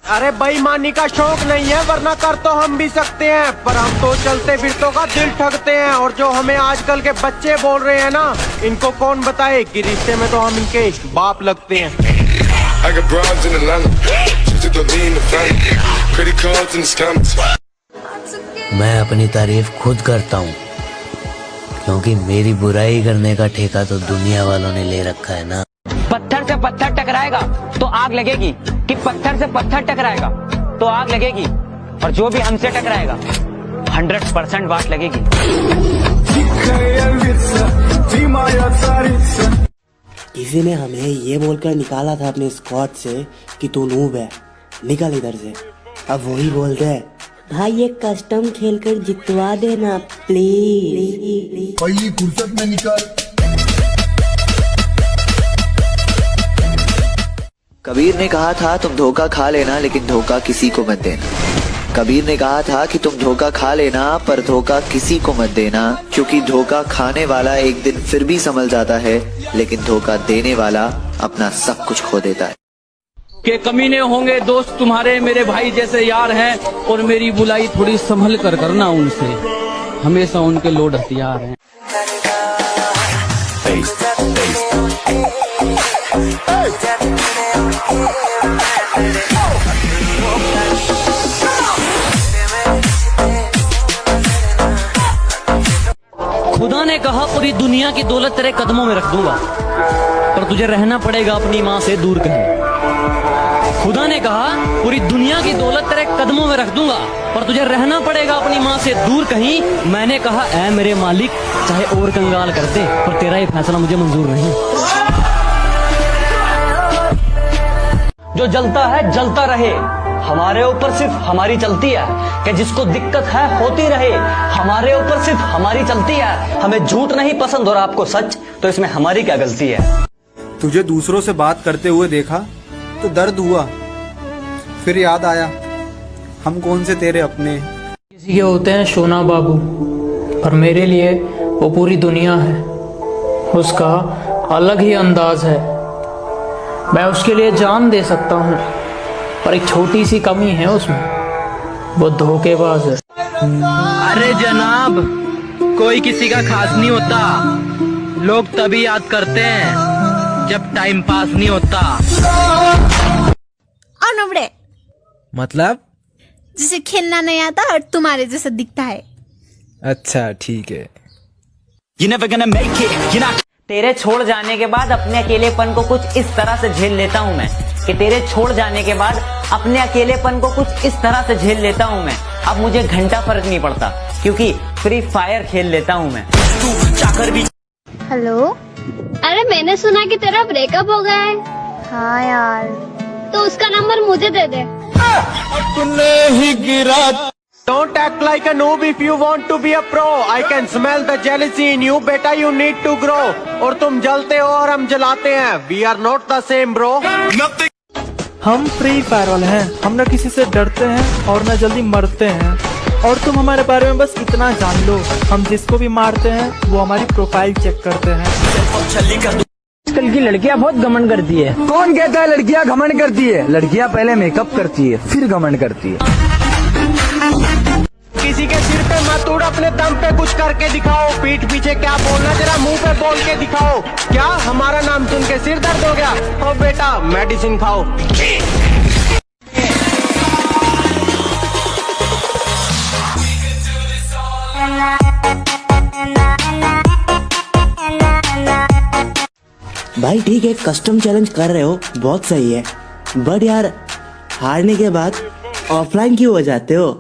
अरे बेईमानी का शौक नहीं है, वरना कर तो हम भी सकते हैं, पर हम तो चलते फिरतों का दिल ठगते हैं। और जो हमें आजकल के बच्चे बोल रहे हैं ना, इनको कौन बताए कि रिश्ते में तो हम इनके बाप लगते हैं। मैं अपनी तारीफ खुद करता हूँ, क्योंकि मेरी बुराई करने का ठेका तो दुनिया वालों ने ले रखा है ना। पत्थर से पत्थर टकराएगा तो आग लगेगी, कि पत्थर से पत्थर टकराएगा तो आग लगेगी, और जो भी हमसे टकराएगा 100% वाट लगेगी। किसी ने हमें ये बोलकर निकाला था अपने स्क्वाड से कि तू नूब है, निकल इधर से। अब वही बोल रहे हैं, भाई ये कस्टम खेलकर जितवा देना प्लीज। पहली फुर्सत में निकल। कबीर ने कहा था तुम धोखा खा लेना लेकिन धोखा किसी को मत देना। कबीर ने कहा था कि तुम धोखा खा लेना पर धोखा किसी को मत देना, क्योंकि धोखा खाने वाला एक दिन फिर भी संभल जाता है, लेकिन धोखा देने वाला अपना सब कुछ खो देता है। के कमीने होंगे दोस्त तुम्हारे, मेरे भाई जैसे यार हैं, और मेरी बुलाई थोड़ी संभल कर करना उनसे, हमेशा उनके लोड हथियार हैं। खुदा ने कहा पूरी दुनिया की दौलत तेरे कदमों में रख दूंगा, पर तुझे रहना पड़ेगा अपनी माँ से दूर कहीं। खुदा ने कहा पूरी दुनिया की दौलत तेरे कदमों में रख दूंगा, पर तुझे रहना पड़ेगा अपनी माँ से दूर कहीं। मैंने कहा ऐ मेरे मालिक, चाहे और कंगाल कर दे, पर तेरा ये फैसला मुझे मंजूर नहीं। जो जलता है जलता रहे, हमारे ऊपर सिर्फ हमारी चलती है, कि जिसको दिक्कत है होती रहे, हमारे ऊपर सिर्फ हमारी चलती है। हमें झूठ नहीं पसंद और आपको सच, तो इसमें हमारी क्या गलती है? तुझे दूसरों से बात करते हुए देखा तो दर्द हुआ, फिर याद आया हम कौन से तेरे अपने। किसी के होते हैं सोना बाबू, पर मेरे लिए वो पूरी दुनिया है। उसका अलग ही अंदाज है, मैं उसके लिए जान दे सकता हूँ, पर एक छोटी सी कमी है उसमें, वो धोखेबाज है। अरे जनाब, कोई किसी का खास नहीं होता, लोग तभी याद करते हैं जब टाइम पास नहीं होता। नबड़े मतलब जिसे खेलना नहीं आता और तुम्हारे जैसा दिखता है। अच्छा ठीक है। You never gonna make it, you're not... तेरे छोड़ जाने के बाद अपने अकेलेपन को कुछ इस तरह से झेल लेता हूँ मैं, कि तेरे छोड़ जाने के बाद अपने अकेलेपन को कुछ इस तरह से झेल लेता हूँ मैं। अब मुझे घंटा फर्क नहीं पड़ता, क्योंकि फ्री फायर खेल लेता हूँ मैं। चाकर भी। हेलो, अरे मैंने सुना कि तेरा ब्रेकअप हो गया है। हाँ यार, तो उसका नंबर मुझे दे दे। Don't act like a noob if you want to be a pro. I can smell the jealousy in you, बेटा you need to grow. और तुम जलते हो और हम जलाते हैं। We are not the same bro. हम फ्री फायर वाले हैं, हम न किसी से डरते हैं और न जल्दी मरते हैं। और तुम हमारे बारे में बस इतना जान लो, हम जिसको भी मारते हैं वो हमारी प्रोफाइल चेक करते हैं। आजकल की लड़कियां बहुत घमंड करती है। कौन कहता है लड़कियां घमंड करती है? लड़कियां पहले मेकअप करती है, फिर घमंड करती है। किसी के सिर पे मत उड़, अपने दम पे कुछ करके दिखाओ। पीठ पीछे क्या बोलना, जरा मुंह पे बोल के दिखाओ। क्या हमारा नाम सुन के सिर दर्द हो गया? ओ बेटा मेडिसिन खाओ। भाई ठीक है, कस्टम चैलेंज कर रहे हो, बहुत सही है, बट यार हारने के बाद ऑफलाइन क्यों हो जाते हो?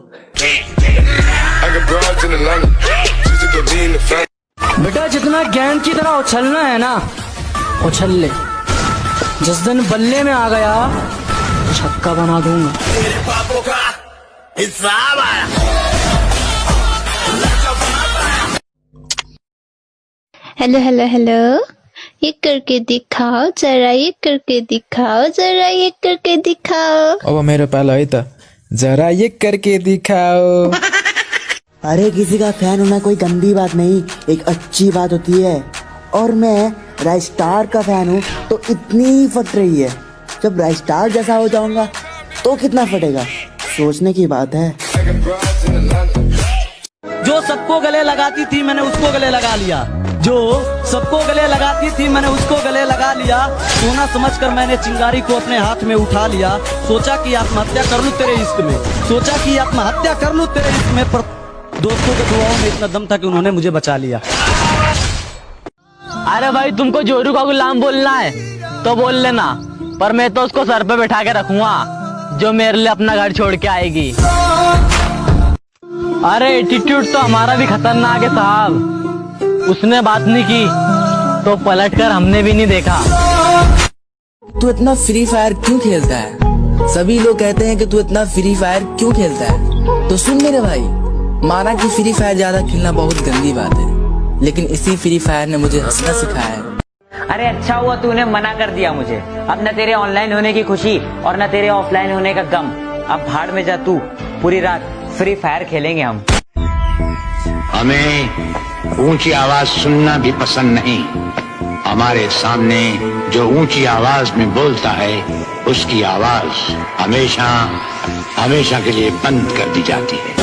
बेटा जितना गेंद की तरह उछलना है ना, उछल ले। जिस दिन बल्ले में आ गया, छक्का बना दूंगा। हेलो हेलो हेलो, ये करके दिखाओ जरा, ये करके दिखाओ जरा, ये करके दिखाओ। अब मेरे पहला ही था, जरा ये करके दिखाओ। अरे किसी का फैन होना कोई गंदी बात नहीं, एक अच्छी बात होती है। और मैं राइस्टार का फैन हूँ तो इतनी फट रही है, जब राइस्टार जैसा हो जाऊंगा तो कितना फटेगा, सोचने की बात है। जो सबको गले लगाती थी मैंने उसको गले लगा लिया, जो सबको गले लगाती थी मैंने उसको गले लगा लिया। सोना समझकर मैंने चिंगारी को अपने हाथ में उठा लिया। सोचा कि आत्महत्या कर लूं तेरे इश्क में, सोचा कि आत्महत्या कर लूं तेरे इश्क में, पर दोस्तों के दुआओं में इतना दम था कि उन्होंने मुझे बचा लिया। अरे भाई तुमको जोरू का गुलाम बोलना है तो बोल लेना, पर मैं तो उसको सर पे बैठा के रखूंगा जो मेरे लिए अपना घर छोड़ के आएगी। अरे एटीट्यूड तो हमारा भी खतरनाक है साहब, उसने बात नहीं की तो पलटकर हमने भी नहीं देखा। तू इतना फ्री फायर क्यों खेलता है? सभी लोग कहते हैं कि तू इतना फ्री फायर क्यों खेलता है। तो सुन मेरे भाई, माना कि फ्री फायर ज्यादा खेलना बहुत गंदी बात है, लेकिन इसी फ्री फायर ने मुझे हंसना सिखाया है। अरे अच्छा हुआ तूने मना कर दिया मुझे, अब न तेरे ऑनलाइन होने की खुशी और न तेरे ऑफलाइन होने का गम। अब भाड़ में जा तू, पूरी रात फ्री फायर खेलेंगे हम। हमें ऊंची आवाज सुनना भी पसंद नहीं, हमारे सामने जो ऊंची आवाज में बोलता है उसकी आवाज हमेशा हमेशा के लिए बंद कर दी जाती है।